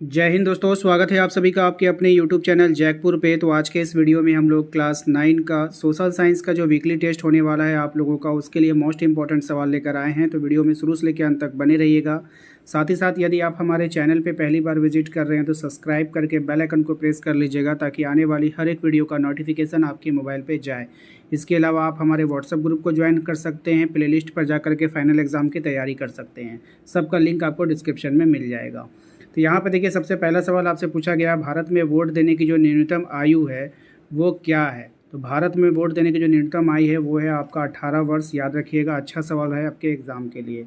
जय हिंद दोस्तों, स्वागत है आप सभी का आपके अपने YouTube चैनल जैकपुर पे। तो आज के इस वीडियो में हम लोग क्लास 9 का सोशल साइंस का जो वीकली टेस्ट होने वाला है आप लोगों का, उसके लिए मोस्ट इंपॉर्टेंट सवाल लेकर आए हैं। तो वीडियो में शुरू से लेकर अंत तक बने रहिएगा। साथ ही साथ यदि आप हमारे चैनल पे पहली बार विजिट कर रहे हैं तो सब्सक्राइब करके बेल आइकन को प्रेस कर लीजिएगा ताकि आने वाली हर एक वीडियो का नोटिफिकेशन आपके मोबाइल पर जाए। इसके अलावा आप हमारे व्हाट्सएप ग्रुप को ज्वाइन कर सकते हैं। प्लेलिस्ट पर जा करके फाइनल एग्ज़ाम की तैयारी कर सकते हैं। सबका लिंक आपको डिस्क्रिप्शन में मिल जाएगा। तो यहाँ पर देखिए, सबसे पहला सवाल आपसे पूछा गया, भारत में वोट देने की जो न्यूनतम आयु है वो क्या है। तो भारत में वोट देने की जो न्यूनतम आयु है वो है आपका 18 वर्ष। याद रखिएगा, अच्छा सवाल है आपके एग्ज़ाम के लिए।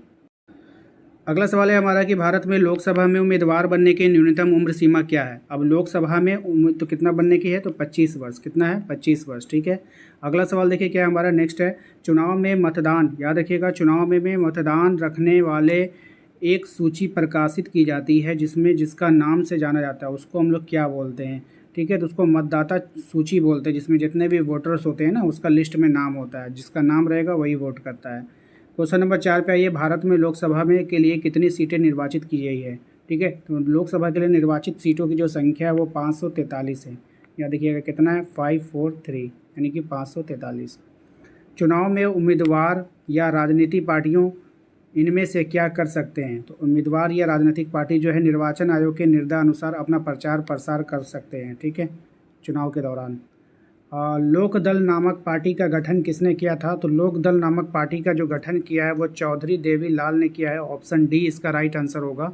अगला सवाल है हमारा कि भारत में लोकसभा में उम्मीदवार बनने की न्यूनतम उम्र सीमा क्या है। अब लोकसभा में उम्र तो कितना बनने की है, तो 25 वर्ष। कितना है, 25 वर्ष। ठीक है। अगला सवाल देखिए क्या है हमारा, नेक्स्ट है, चुनाव में मतदान, याद रखिएगा, चुनाव में मतदान रखने वाले एक सूची प्रकाशित की जाती है जिसमें जिसका नाम से जाना जाता है उसको हम लोग क्या बोलते हैं। ठीक है, तो उसको मतदाता सूची बोलते हैं, जिसमें जितने भी वोटर्स होते हैं ना उसका लिस्ट में नाम होता है, जिसका नाम रहेगा वही वोट करता है। क्वेश्चन नंबर 4 पे आइए, भारत में लोकसभा में के लिए कितनी सीटें निर्वाचित की गई है। ठीक है, तो लोकसभा के लिए निर्वाचित सीटों की जो संख्या है वो 543 है। या देखिएगा कितना है, 543, यानी कि 543। चुनाव में उम्मीदवार या राजनीतिक पार्टियों इनमें से क्या कर सकते हैं। तो उम्मीदवार या राजनीतिक पार्टी जो है निर्वाचन आयोग के निर्देशानुसार अपना प्रचार प्रसार कर सकते हैं। ठीक है, चुनाव के दौरान। लोक दल नामक पार्टी का गठन किसने किया था। तो लोक दल नामक पार्टी का जो गठन किया है वो चौधरी देवी लाल ने किया है। ऑप्शन डी इसका राइट आंसर होगा।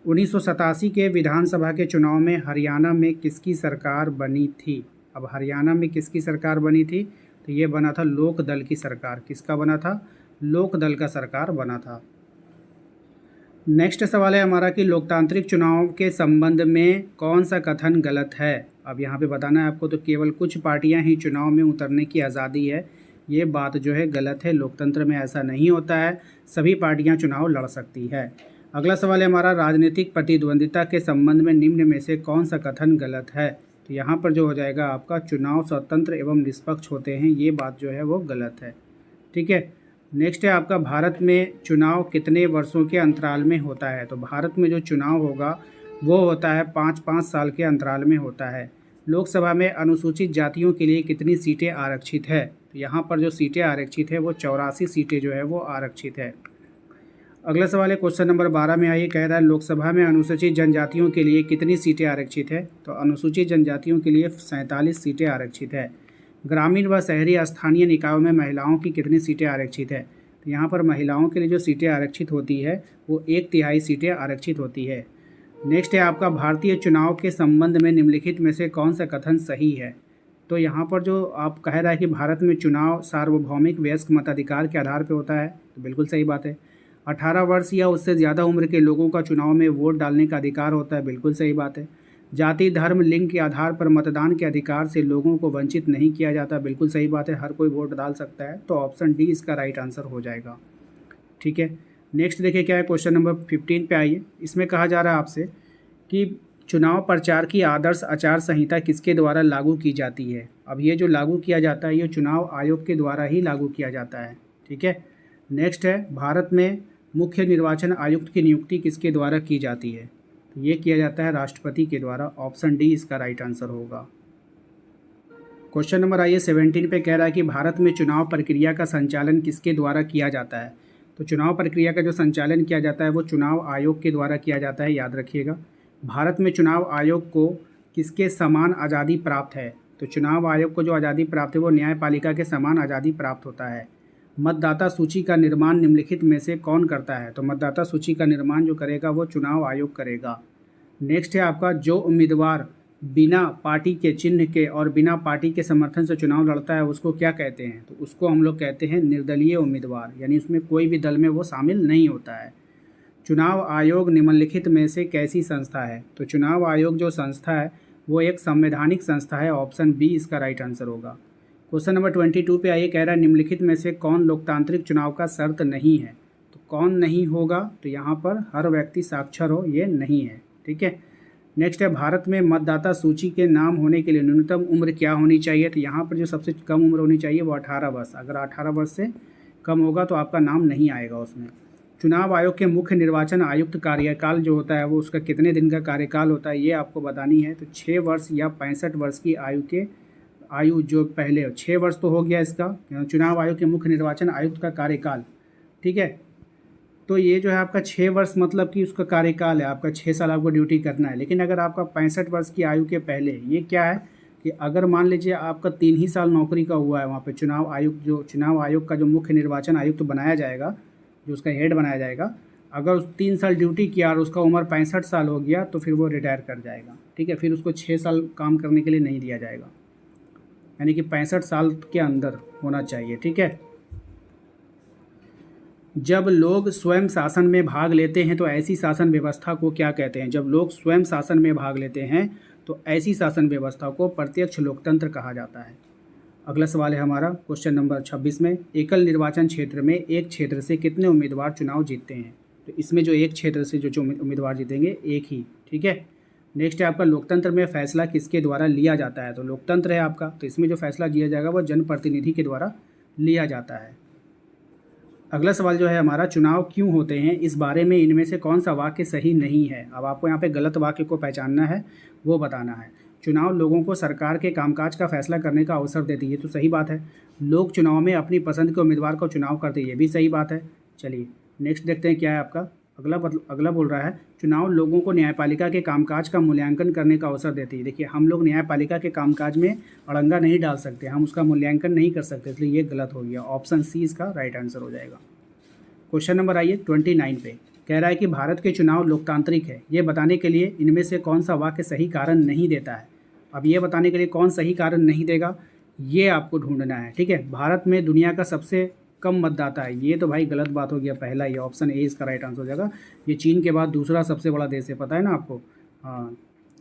1987 के विधानसभा के चुनाव में हरियाणा में किसकी सरकार बनी थी। अब हरियाणा में किसकी सरकार बनी थी, तो ये बना था लोक दल की सरकार। किसका बना था, लोक दल का सरकार बना था। नेक्स्ट सवाल है हमारा कि लोकतांत्रिक चुनाव के संबंध में कौन सा कथन गलत है। अब यहाँ पे बताना है आपको, तो केवल कुछ पार्टियां ही चुनाव में उतरने की आज़ादी है, ये बात जो है गलत है। लोकतंत्र में ऐसा नहीं होता है, सभी पार्टियां चुनाव लड़ सकती है। अगला सवाल है हमारा, राजनीतिक प्रतिद्वंदिता के संबंध में निम्न में से कौन सा कथन गलत है। तो यहाँ पर जो हो जाएगा आपका, चुनाव स्वतंत्र एवं निष्पक्ष होते हैं, ये बात जो है वो गलत है। ठीक है। नेक्स्ट है आपका, भारत में चुनाव कितने वर्षों के अंतराल में होता है। तो भारत में जो चुनाव होगा वो होता है 5-5 साल के अंतराल में होता है। लोकसभा में अनुसूचित जातियों के लिए कितनी सीटें आरक्षित है। तो यहाँ पर जो सीटें आरक्षित है वो 84 सीटें जो है वो आरक्षित है। अगला सवाल है क्वेश्चन नंबर 12 में आइए, कह रहा है लोकसभा में अनुसूचित जनजातियों के लिए कितनी सीटें आरक्षित है। तो अनुसूचित जनजातियों के लिए 47 सीटें आरक्षित है। ग्रामीण व शहरी स्थानीय निकायों में महिलाओं की कितनी सीटें आरक्षित है। तो यहाँ पर महिलाओं के लिए जो सीटें आरक्षित होती है वो 1/3 सीटें आरक्षित होती है। नेक्स्ट है आपका, भारतीय चुनाव के संबंध में निम्नलिखित में से कौन सा कथन सही है। तो यहाँ पर जो आप कह रहा है कि भारत में चुनाव सार्वभौमिक वयस्क मताधिकार के आधार पर होता है, तो बिल्कुल सही बात है। 18 वर्ष या उससे ज़्यादा उम्र के लोगों का चुनाव में वोट डालने का अधिकार होता है, बिल्कुल सही बात है। जाति धर्म लिंग के आधार पर मतदान के अधिकार से लोगों को वंचित नहीं किया जाता, बिल्कुल सही बात है, हर कोई वोट डाल सकता है। तो ऑप्शन डी इसका राइट आंसर हो जाएगा। ठीक है। नेक्स्ट देखिए क्या है, क्वेश्चन नंबर 15 पे आइए। इसमें कहा जा रहा है आपसे कि चुनाव प्रचार की आदर्श आचार संहिता किसके द्वारा लागू की जाती है। अब ये जो लागू किया जाता है ये चुनाव आयोग के द्वारा ही लागू किया जाता है। ठीक है। नेक्स्ट है, भारत में मुख्य निर्वाचन आयुक्त की नियुक्ति किसके द्वारा की जाती है। तो ये किया जाता है राष्ट्रपति के द्वारा। ऑप्शन डी इसका राइट आंसर होगा। क्वेश्चन नंबर आइए 17 पे, कह रहा है कि भारत में चुनाव प्रक्रिया का संचालन किसके द्वारा किया जाता है। तो चुनाव प्रक्रिया का जो संचालन किया जाता है वो चुनाव आयोग के द्वारा किया जाता है, याद रखिएगा। भारत में चुनाव आयोग को किसके समान आज़ादी प्राप्त है। तो चुनाव आयोग को जो आज़ादी प्राप्त है वो न्यायपालिका के समान आज़ादी प्राप्त होता है। मतदाता सूची का निर्माण निम्नलिखित में से कौन करता है। तो मतदाता सूची का निर्माण जो करेगा वो चुनाव आयोग करेगा। नेक्स्ट है आपका, जो उम्मीदवार बिना पार्टी के चिन्ह के और बिना पार्टी के समर्थन से चुनाव लड़ता है उसको क्या कहते हैं। तो उसको हम लोग कहते हैं निर्दलीय उम्मीदवार, यानी उसमें कोई भी दल में वो शामिल नहीं होता है। चुनाव आयोग निम्नलिखित में से कैसी संस्था है। तो चुनाव आयोग जो संस्था है वो एक संवैधानिक संस्था है। ऑप्शन बी इसका राइट आंसर होगा। क्वेश्चन नंबर 22 पे आइए, कह रहा है निम्नलिखित में से कौन लोकतांत्रिक चुनाव का शर्त नहीं है। तो कौन नहीं होगा, तो यहाँ पर हर व्यक्ति साक्षर हो, ये नहीं है। ठीक है। नेक्स्ट है, भारत में मतदाता सूची के नाम होने के लिए न्यूनतम उम्र क्या होनी चाहिए। तो यहाँ पर जो सबसे कम उम्र होनी चाहिए वो 18 वर्ष। अगर 18 वर्ष से कम होगा तो आपका नाम नहीं आएगा उसमें। चुनाव आयोग के मुख्य निर्वाचन आयुक्त कार्यकाल जो होता है वो उसका कितने दिन का कार्यकाल होता है ये आपको बतानी है। तो 6 वर्ष या 65 वर्ष की आयु जो पहले 6 वर्ष तो हो गया इसका चुनाव आयोग के मुख्य निर्वाचन आयुक्त का कार्यकाल, ठीक है। तो ये जो है आपका 6 वर्ष मतलब कि उसका कार्यकाल है, आपका 6 साल आपको ड्यूटी करना है। लेकिन अगर आपका 65 वर्ष की आयु के पहले ये क्या है कि अगर मान लीजिए आपका 3 ही साल नौकरी का हुआ है वहाँ पे चुनाव आयोग का जो मुख्य निर्वाचन आयुक्त बनाया जाएगा, जो उसका हेड बनाया जाएगा, अगर उस 3 साल ड्यूटी किया और उसका उम्र 65 साल हो गया तो फिर वो रिटायर कर जाएगा, ठीक है। फिर उसको 6 साल काम करने के लिए नहीं दिया जाएगा, यानी कि 65 साल के अंदर होना चाहिए, ठीक है। जब लोग स्वयं शासन में भाग लेते हैं तो ऐसी शासन व्यवस्था को क्या कहते हैं? जब लोग स्वयं शासन में भाग लेते हैं तो ऐसी शासन व्यवस्था को प्रत्यक्ष लोकतंत्र कहा जाता है। अगला सवाल है हमारा क्वेश्चन नंबर 26 में, एकल निर्वाचन क्षेत्र में एक क्षेत्र से कितने उम्मीदवार चुनाव जीतते हैं? तो इसमें जो एक क्षेत्र से जो उम्मीदवार जीतेंगे एक ही, ठीक है। नेक्स्ट है आपका लोकतंत्र में फैसला किसके द्वारा लिया जाता है? तो लोकतंत्र है आपका, तो इसमें जो फैसला लिया जाएगा वो जनप्रतिनिधि के द्वारा लिया जाता है। अगला सवाल जो है हमारा, चुनाव क्यों होते हैं, इस बारे में इनमें से कौन सा वाक्य सही नहीं है? अब आपको यहाँ पे गलत वाक्य को पहचानना है, वो बताना है। चुनाव लोगों को सरकार के कामकाज का फैसला करने का अवसर देती है, तो सही बात है। लोग चुनाव में अपनी पसंद के उम्मीदवार को चुनाव करते हैं, ये भी सही बात है। चलिए नेक्स्ट देखते हैं क्या है आपका अगला बोल रहा है, चुनाव लोगों को न्यायपालिका के कामकाज का मूल्यांकन करने का अवसर देती है। देखिए हम लोग न्यायपालिका के कामकाज में अड़ंगा नहीं डाल सकते, हम उसका मूल्यांकन नहीं कर सकते, इसलिए ये गलत हो गया। ऑप्शन सी इसका राइट आंसर हो जाएगा। क्वेश्चन नंबर आइए 29 पे, कह रहा है कि भारत के चुनाव लोकतांत्रिक है, ये बताने के लिए इनमें से कौन सा वाक्य सही कारण नहीं देता है? अब ये बताने के लिए कौन सही कारण नहीं देगा ये आपको ढूंढना है, ठीक है। भारत में दुनिया का सबसे कम मतदाता है, ये तो भाई गलत बात हो गया। पहला ये ऑप्शन ए इसका राइट आंसर हो जाएगा। ये चीन के बाद दूसरा सबसे बड़ा देश है, पता है ना आपको। हाँ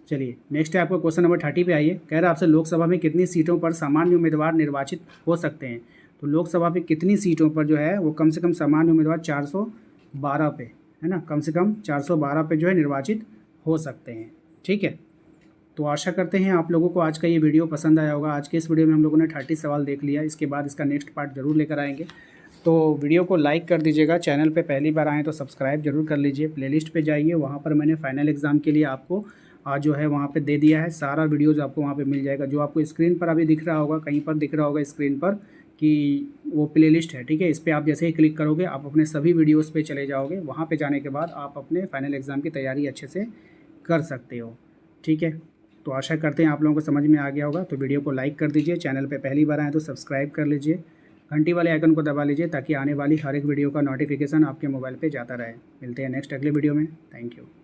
चलिए नेक्स्ट है आपको क्वेश्चन नंबर 30 पे आइए, कह रहा है आपसे लोकसभा में कितनी सीटों पर सामान्य उम्मीदवार निर्वाचित हो सकते हैं? तो लोकसभा पे कितनी सीटों पर जो है वो कम से कम सामान्य उम्मीदवार 412 पे, है ना, कम से कम 412 पे जो है निर्वाचित हो सकते हैं, ठीक है। तो आशा करते हैं आप लोगों को आज का ये वीडियो पसंद आया होगा। आज के इस वीडियो में हम लोगों ने 30 सवाल देख लिया, इसके बाद इसका नेक्स्ट पार्ट ज़रूर लेकर आएंगे। तो वीडियो को लाइक कर दीजिएगा, चैनल पे पहली बार आएँ तो सब्सक्राइब जरूर कर लीजिए। प्लेलिस्ट पे जाइए, वहाँ पर मैंने फाइनल एग्ज़ाम के लिए आपको आज जो है वहाँ पे दे दिया है, सारा वीडियोज़ आपको वहाँ पे मिल जाएगा। जो आपको स्क्रीन पर अभी दिख रहा होगा, कहीं पर दिख रहा होगा स्क्रीन पर कि वो प्लेलिस्ट है, ठीक है। इस पर आप जैसे ही क्लिक करोगे आप अपने सभी वीडियोज़ पे चले जाओगे। वहाँ पे जाने के बाद आप अपने फाइनल एग्ज़ाम की तैयारी अच्छे से कर सकते हो, ठीक है। तो आशा करते हैं आप लोगों को समझ में आ गया होगा। तो वीडियो को लाइक कर दीजिए, चैनल पे पहली बार आए तो सब्सक्राइब कर लीजिए, घंटी वाले आइकन को दबा लीजिए ताकि आने वाली हर एक वीडियो का नोटिफिकेशन आपके मोबाइल पे जाता रहे। मिलते हैं नेक्स्ट अगले वीडियो में। Thank you.